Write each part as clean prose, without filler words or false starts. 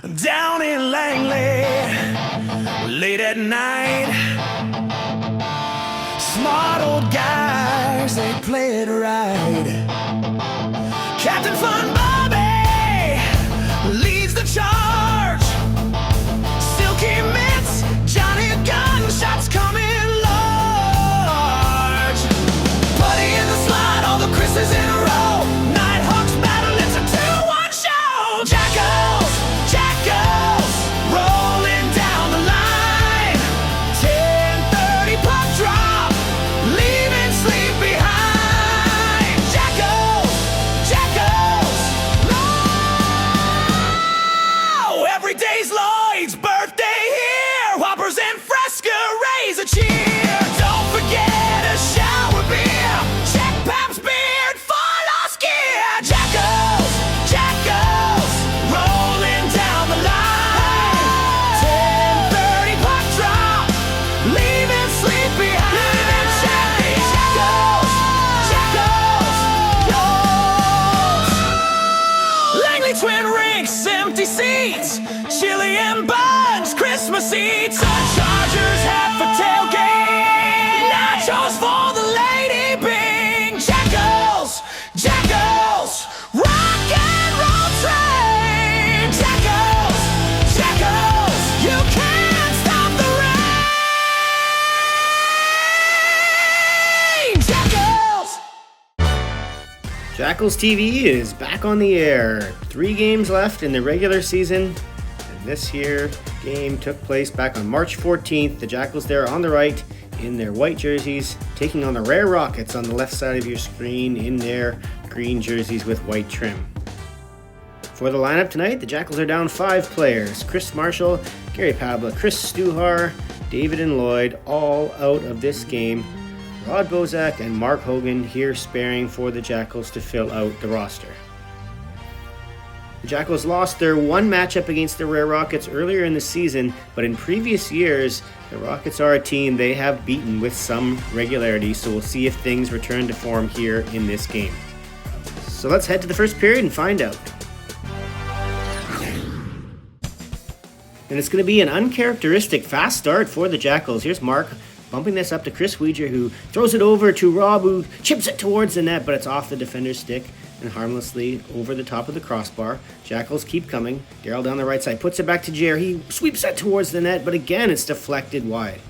down in Langley, late at night. Smart old guys, they play it right. Captain Fun Bobby leads the charge. Silky mitts, Johnny gunshots coming large. Buddy in the slide, all the Chris's in a row. Nighthawks battle, it's a 2-1 show. Jackals, Jackals, rolling down the line. 10:30 puck drop, leaving sleep behind. Jackals, Jackals, no! Every day's Lloyd's birthday here. Whoppers and Fresca raise a cheer. Don't forget a shower beer. Check Pap's beard for lost gear. Jackals, Jackals, rolling down the line. 10:30 puck drop, leaving sleep behind. Jackals, Jackals, yo! Langley Twin Rinks, empty seats. Chili and buns, Christmas eats. A Chargers hat for tailgate. Nachos for the lady bing. Jackals, Jackals, rock and roll train. Jackals, Jackals, you can't stop the rain. Jackals! Jackals TV is back on the air. 3 games left in the regular season. And this here game took place back on March 14th. The Jackals there on the right in their white jerseys, taking on the Rare Rockets on the left side of your screen in their green jerseys with white trim. For the lineup tonight, the Jackals are down 5 players. Chris Marshall, Gary Pabla, Chris Stuhar, David and Lloyd, all out of this game. Rod Bozak and Mark Hogan here sparing for the Jackals to fill out the roster. The Jackals lost their one matchup against the Rare Rockets earlier in the season, but in previous years, the Rockets are a team they have beaten with some regularity, so we'll see if things return to form here in this game. So let's head to the first period and find out. And it's going to be an uncharacteristic fast start for the Jackals. Here's Mark bumping this up to Chris Weeger, who throws it over to Rob, who chips it towards the net, but it's off the defender's stick and harmlessly over the top of the crossbar. Jackals keep coming. Darryl down the right side puts it back to Jer. He sweeps that towards the net, but again it's deflected wide.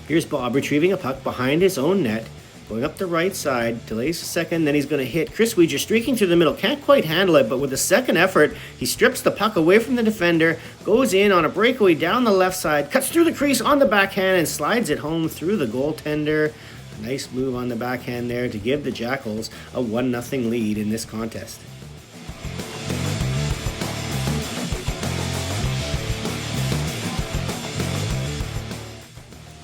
Here's Bob retrieving a puck behind his own net, going up the right side, delays a second, then he's going to hit Chris Weeger streaking through the middle. Can't quite handle it, but with a second effort, he strips the puck away from the defender, goes in on a breakaway down the left side, cuts through the crease on the backhand, and slides it home through the goaltender. A nice move on the backhand there to give the Jackals a 1-0 lead in this contest.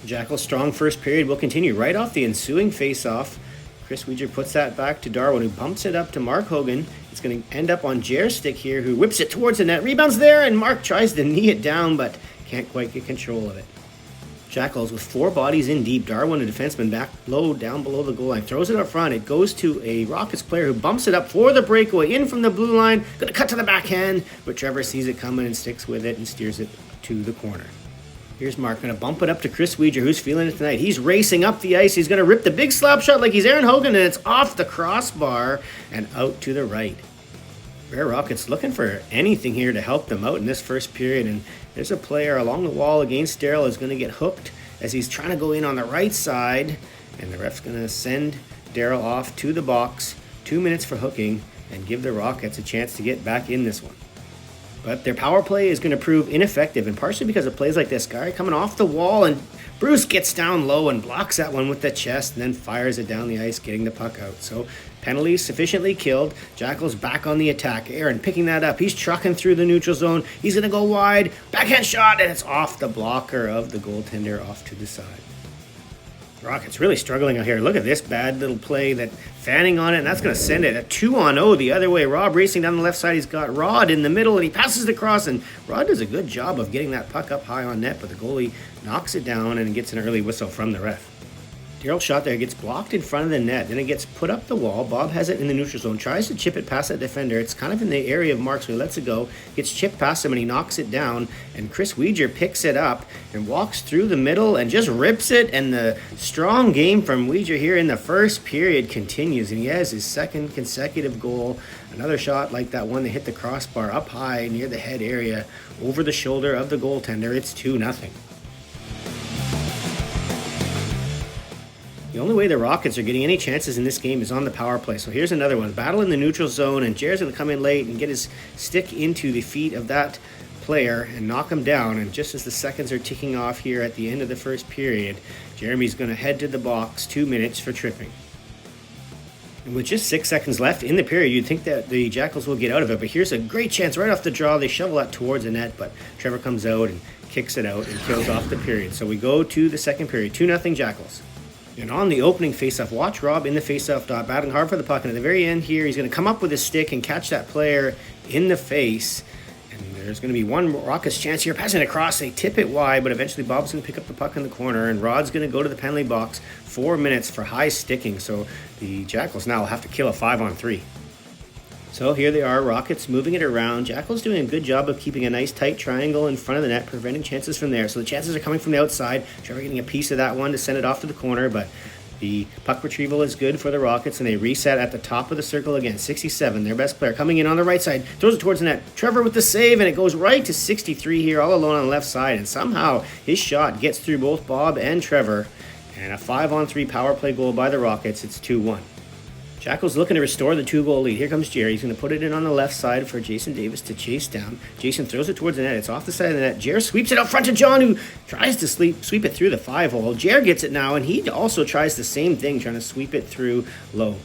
Jackals' strong first period will continue right off the ensuing face-off. Chris Weeger puts that back to Darwin, who pumps it up to Mark Hogan. It's going to end up on Jer's stick here, who whips it towards the net. Rebounds there, and Mark tries to knee it down, but can't quite get control of it. Jackals with 4 bodies in deep. Darwin, a defenseman, back low, down below the goal line, throws it up front. It goes to a Rockets player who bumps it up for the breakaway in from the blue line. Going to cut to the backhand, but Trevor sees it coming and sticks with it and steers it to the corner. Here's Mark, going to bump it up to Chris Weeger, who's feeling it tonight. He's racing up the ice. He's going to rip the big slap shot like he's Aaron Hogan, and it's off the crossbar and out to the right. Rare Rockets looking for anything here to help them out in this first period, and there's a player along the wall against Darryl who's going to get hooked as he's trying to go in on the right side, and the ref's going to send Darryl off to the box. 2 minutes for hooking and give the Rockets a chance to get back in this one. But their power play is going to prove ineffective, and partially because of plays like this guy coming off the wall, and Bruce gets down low and blocks that one with the chest and then fires it down the ice, getting the puck out. So penalties sufficiently killed. Jackals back on the attack. Aaron picking that up. He's trucking through the neutral zone. He's going to go wide. Backhand shot, and it's off the blocker of the goaltender off to the side. Rockets really struggling out here. Look at this bad little play, that fanning on it, and that's going to send it a 2-on-0 the other way. Rob racing down the left side. He's got Rod in the middle, and he passes it across, and Rod does a good job of getting that puck up high on net, but the goalie knocks it down and gets an early whistle from the ref. Daryl's shot there gets blocked in front of the net. Then it gets put up the wall. Bob has it in the neutral zone. Tries to chip it past that defender. It's kind of in the area of Mark, so he lets it go. Gets chipped past him and he knocks it down. And Chris Weeger picks it up and walks through the middle and just rips it. And the strong game from Weeger here in the first period continues. And he has his second consecutive goal. Another shot like that one that hit the crossbar up high near the head area over the shoulder of the goaltender. It's 2-0. The only way the Rockets are getting any chances in this game is on the power play. So here's another one. Battle in the neutral zone, and Jared's going to come in late and get his stick into the feet of that player and knock him down. And just as the seconds are ticking off here at the end of the first period, Jeremy's going to head to the box, 2 minutes for tripping. And with just 6 seconds left in the period, you'd think that the Jackals will get out of it. But here's a great chance right off the draw. They shovel that towards the net, but Trevor comes out and kicks it out and kills off the period. So we go to the second period, 2-0 Jackals. And on the opening faceoff, watch Rob in the faceoff dot, battling hard for the puck. And at the very end here, he's going to come up with his stick and catch that player in the face. And there's going to be one Rockets chance here. Passing it across, they tip it wide, but eventually Bob's going to pick up the puck in the corner. And Rod's going to go to the penalty box. 4 minutes for high sticking. So the Jackals now will have to kill a 5-on-3. So here they are, Rockets moving it around. Jackals doing a good job of keeping a nice tight triangle in front of the net, preventing chances from there. So the chances are coming from the outside. Trevor getting a piece of that one to send it off to the corner, but the puck retrieval is good for the Rockets, and they reset at the top of the circle again. 67, their best player, coming in on the right side, throws it towards the net. Trevor with the save, and it goes right to 63 here, all alone on the left side, and somehow his shot gets through both Bob and Trevor, and a 5-on-3 power play goal by the Rockets. It's 2-1. Jackals looking to restore the 2-goal lead. Here comes Jerry. He's going to put it in on the left side for Jason Davis to chase down. Jason throws it towards the net. It's off the side of the net. Jerry sweeps it out front to John, who tries to sweep it through the 5-hole. Jerry gets it now, and he also tries the same thing, trying to sweep it through low.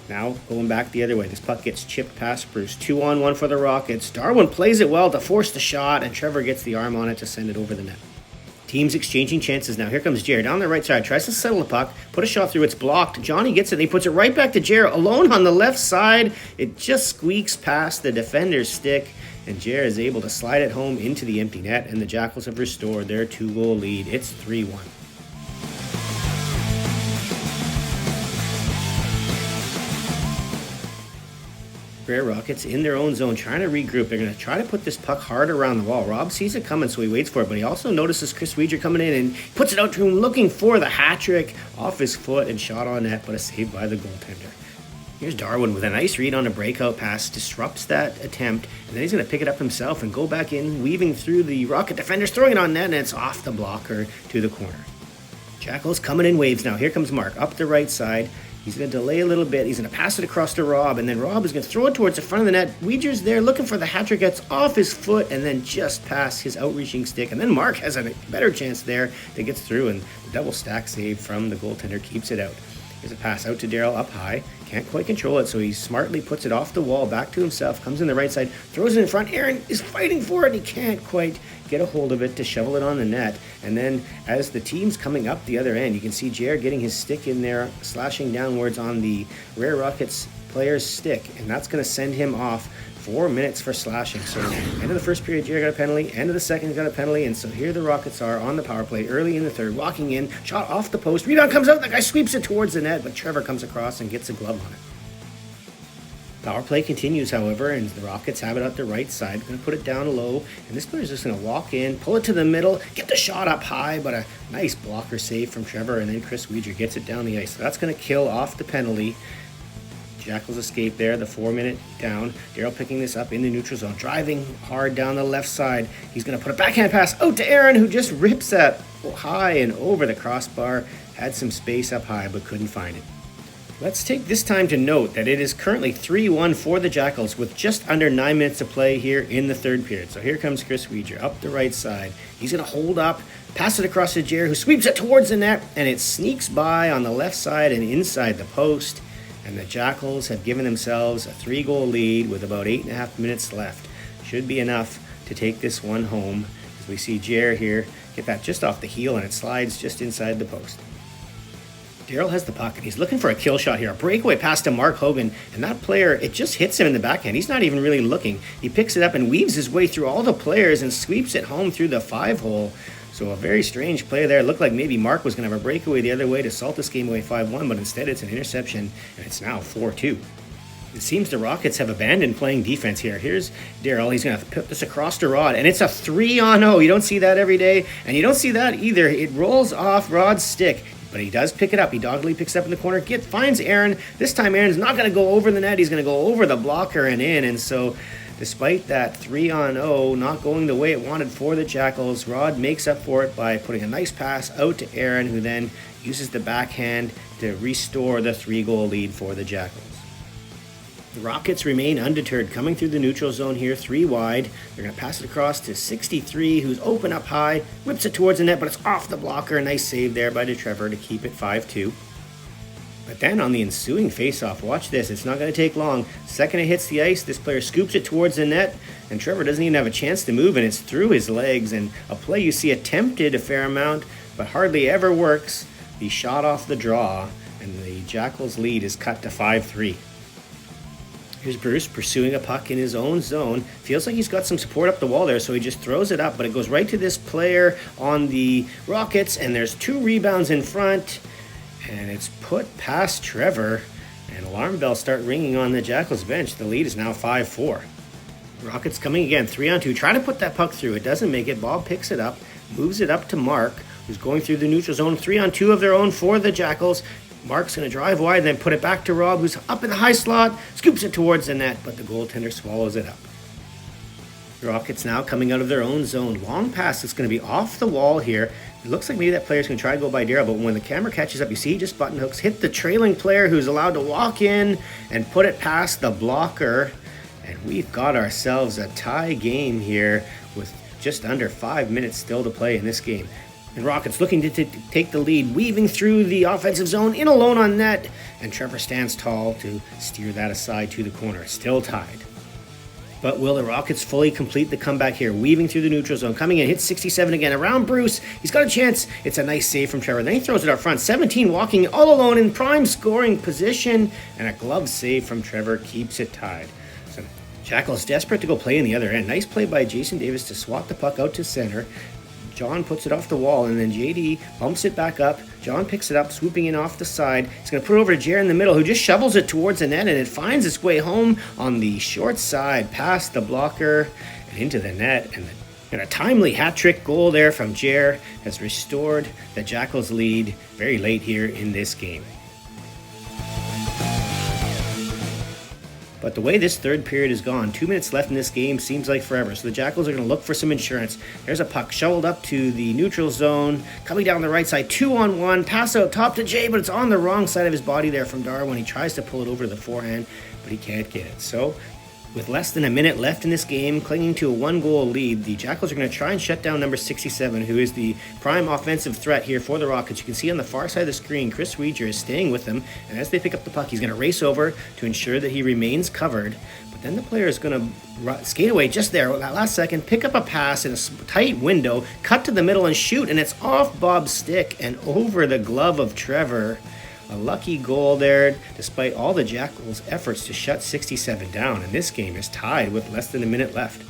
Now going back the other way. This puck gets chipped past Bruce. 2-on-1 for the Rockets. Darwin plays it well to force the shot, and Trevor gets the arm on it to send it over the net. Teams exchanging chances now. Here comes Jared down the right side. Tries to settle the puck. Put a shot through. It's blocked. Johnny gets it. And he puts it right back to Jared. Alone on the left side. It just squeaks past the defender's stick. And Jared is able to slide it home into the empty net. And the Jackals have restored their 2-goal lead. It's 3-1. Rare Rockets in their own zone, trying to regroup. They're going to try to put this puck hard around the wall. Rob sees it coming, so he waits for it, but he also notices Chris Weeger coming in and puts it out to him, looking for the hat trick off his foot and shot on net, but a save by the goaltender. Here's Darwin with a nice read on a breakout pass, disrupts that attempt, and then he's going to pick it up himself and go back in, weaving through the Rocket defenders, throwing it on net, and it's off the blocker to the corner. Jackals coming in waves now. Here comes Mark up the right side. He's going to delay a little bit. He's going to pass it across to Rob, and then Rob is going to throw it towards the front of the net. Weeger's there looking for the hat trick, gets off his foot, and then just past his outreaching stick. And then Mark has a better chance there that gets through, and the double stack save from the goaltender keeps it out. Here's a pass out to Darryl up high. Can't quite control it, so he smartly puts it off the wall, back to himself, comes in the right side, throws it in front. Aaron is fighting for it, and he can't quite get a hold of it to shovel it on the net. And then as the team's coming up the other end, you can see Jared getting his stick in there, slashing downwards on the Rare Rockets player's stick, and that's going to send him off 4 minutes for slashing. So end of the first period, Jared got a penalty. End of the second, got a penalty. And so here the Rockets are on the power play early in the third, walking in, shot off the post. Rebound comes out. The guy sweeps it towards the net, but Trevor comes across and gets a glove on it. Power play continues, however, and the Rockets have it at the right side. Going to put it down low, and this player is just going to walk in, pull it to the middle, get the shot up high, but a nice blocker save from Trevor, and then Chris Weeger gets it down the ice. So that's going to kill off the penalty. Jackals escape there, the 4 minute down. Darryl picking this up in the neutral zone, driving hard down the left side. He's going to put a backhand pass out to Aaron, who just rips that high and over the crossbar. Had some space up high, but couldn't find it. Let's take this time to note that it is currently 3-1 for the Jackals with just under 9 minutes to play here in the third period. So here comes Chris Weeger up the right side. He's going to hold up, pass it across to Jared, who sweeps it towards the net, and it sneaks by on the left side and inside the post. And the Jackals have given themselves a 3-goal lead with about 8.5 minutes left. Should be enough to take this one home. As we see Jared here get that just off the heel, and it slides just inside the post. Darryl has the puck, and he's looking for a kill shot here. A breakaway pass to Mark Hogan, and that player, it just hits him in the backhand. He's not even really looking. He picks it up and weaves his way through all the players and sweeps it home through the 5-hole. So a very strange play there. It looked like maybe Mark was going to have a breakaway the other way to salt this game away 5-1, but instead it's an interception, and it's now 4-2. It seems the Rockets have abandoned playing defense here. Here's Darryl. He's going to put this across to Rod, and it's a 3-on-0. You don't see that every day, and you don't see that either. It rolls off Rod's stick, but he does pick it up. He doggedly picks it up in the corner, finds Aaron. This time Aaron's not going to go over the net. He's going to go over the blocker and in, and so despite that 3-on-0 not going the way it wanted for the Jackals, Rod makes up for it by putting a nice pass out to Aaron, who then uses the backhand to restore the 3-goal lead for the Jackals. The Rockets remain undeterred, coming through the neutral zone here, 3 wide. They're going to pass it across to 63, who's open up high, whips it towards the net, but it's off the blocker. A nice save there by DeTrevor to keep it 5-2. But then on the ensuing faceoff, watch this, it's not going to take long. Second it hits the ice, this player scoops it towards the net, and Trevor doesn't even have a chance to move, and it's through his legs. And a play you see attempted a fair amount, but hardly ever works. The shot off the draw, and the Jackals' lead is cut to 5-3. Here's Bruce pursuing a puck in his own zone. Feels like he's got some support up the wall there, so he just throws it up, but it goes right to this player on the Rockets, and there's 2 rebounds in front. And it's put past Trevor, and alarm bells start ringing on the Jackals bench. The lead is now 5-4. Rockets coming again, 3-on-2, trying to put that puck through. It doesn't make it. Bob picks it up, moves it up to Mark, who's going through the neutral zone. 3-on-2 of their own for the Jackals. Mark's going to drive wide, then put it back to Rob, who's up in the high slot, scoops it towards the net, but the goaltender swallows it up. The Rockets now coming out of their own zone. Long pass that's going to be off the wall here. It looks like maybe that player's going to try to go by Darryl, but when the camera catches up, you see he just button hooks, hit the trailing player who's allowed to walk in and put it past the blocker. And we've got ourselves a tie game here with just under 5 minutes still to play in this game. And Rockets looking to take the lead, weaving through the offensive zone, in alone on net, and Trevor stands tall to steer that aside to the corner. Still tied. But will the Rockets fully complete the comeback here? Weaving through the neutral zone, coming in, hits 67 again, around Bruce. He's got a chance. It's a nice save from Trevor. Then he throws it up front. 17 walking all alone in prime scoring position, and a glove save from Trevor keeps it tied. So Jackals desperate to go play in the other end. Nice play by Jason Davis to swat the puck out to center. John puts it off the wall, and then JD bumps it back up. John picks it up, swooping in off the side. He's going to put it over to Jared in the middle, who just shovels it towards the net, and it finds its way home on the short side, past the blocker, and into the net. And a timely hat-trick goal there from Jared has restored the Jackals' lead very late here in this game. But the way this third period has gone, 2 minutes left in this game seems like forever. So the Jackals are going to look for some insurance. There's a puck shoveled up to the neutral zone, coming down the right side, 2-on-1, pass out top to Jay, but it's on the wrong side of his body there from Darwin. He tries to pull it over to the forehand, but he can't get it. So with less than a minute left in this game, clinging to a 1-goal lead, the Jackals are going to try and shut down number 67, who is the prime offensive threat here for the Rockets. You can see on the far side of the screen, Chris Weeger is staying with them, and as they pick up the puck, he's going to race over to ensure that he remains covered. But then the player is going to skate away just there, that last second, pick up a pass in a tight window, cut to the middle and shoot, and it's off Bob's stick and over the glove of Trevor. A lucky goal there, despite all the Jackals' efforts to shut 67 down, and this game is tied with less than a minute left.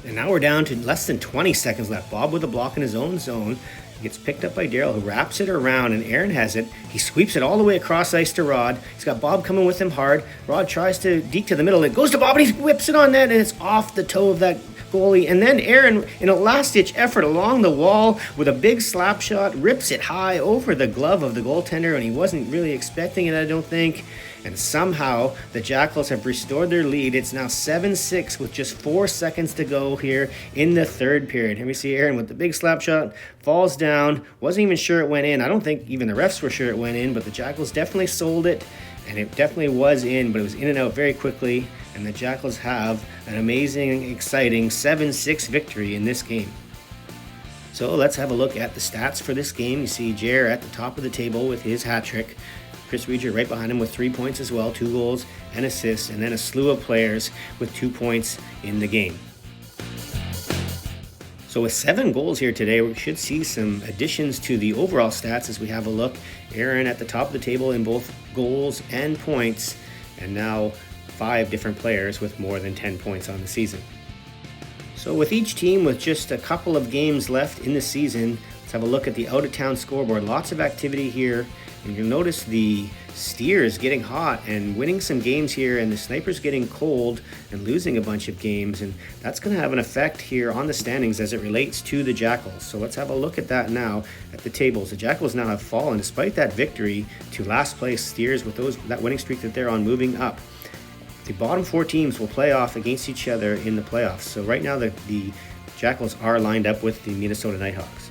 And now we're down to less than 20 seconds left. Bob with a block in his own zone. He gets picked up by Darryl, who wraps it around, and Aaron has it. He sweeps it all the way across ice to Rod. He's got Bob coming with him hard. Rod tries to deke to the middle. It goes to Bob, and he whips it on net, and it's off the toe of that goalie. And then Aaron, in a last-ditch effort along the wall with a big slap shot, rips it high over the glove of the goaltender, and he wasn't really expecting it, I don't think. And somehow the Jackals have restored their lead. It's now 7-6 with just 4 seconds to go here in the third period. Here we see Aaron with the big slap shot, falls down, wasn't even sure it went in. I don't think even the refs were sure it went in, but the Jackals definitely sold it, and it definitely was in, but it was in and out very quickly. And the Jackals have an amazing, exciting 7-6 victory in this game. So let's have a look at the stats for this game. You see Jer at the top of the table with his hat trick. Chris Weeger right behind him with 3 points as well, 2 goals and assists, and then a slew of players with 2 points in the game. So with 7 goals here today, we should see some additions to the overall stats as we have a look. Aaron at the top of the table in both goals and points, and now 5 different players with more than 10 points on the season. So with each team with just a couple of games left in the season, let's have a look at the out-of-town scoreboard. Lots of activity here, and you'll notice the Steers getting hot and winning some games here, and the Snipers getting cold and losing a bunch of games, and that's going to have an effect here on the standings as it relates to the Jackals. So let's have a look at that now at the tables. The Jackals now have fallen despite that victory to last place Steers with that winning streak that they're on, moving up. The bottom 4 teams will play off against each other in the playoffs. So right now the Jackals are lined up with the Minnesota Nighthawks.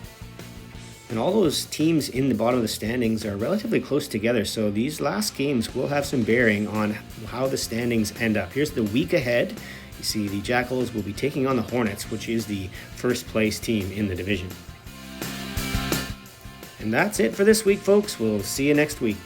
And all those teams in the bottom of the standings are relatively close together, so these last games will have some bearing on how the standings end up. Here's the week ahead. You see the Jackals will be taking on the Hornets, which is the first place team in the division. And that's it for this week, folks. We'll see you next week.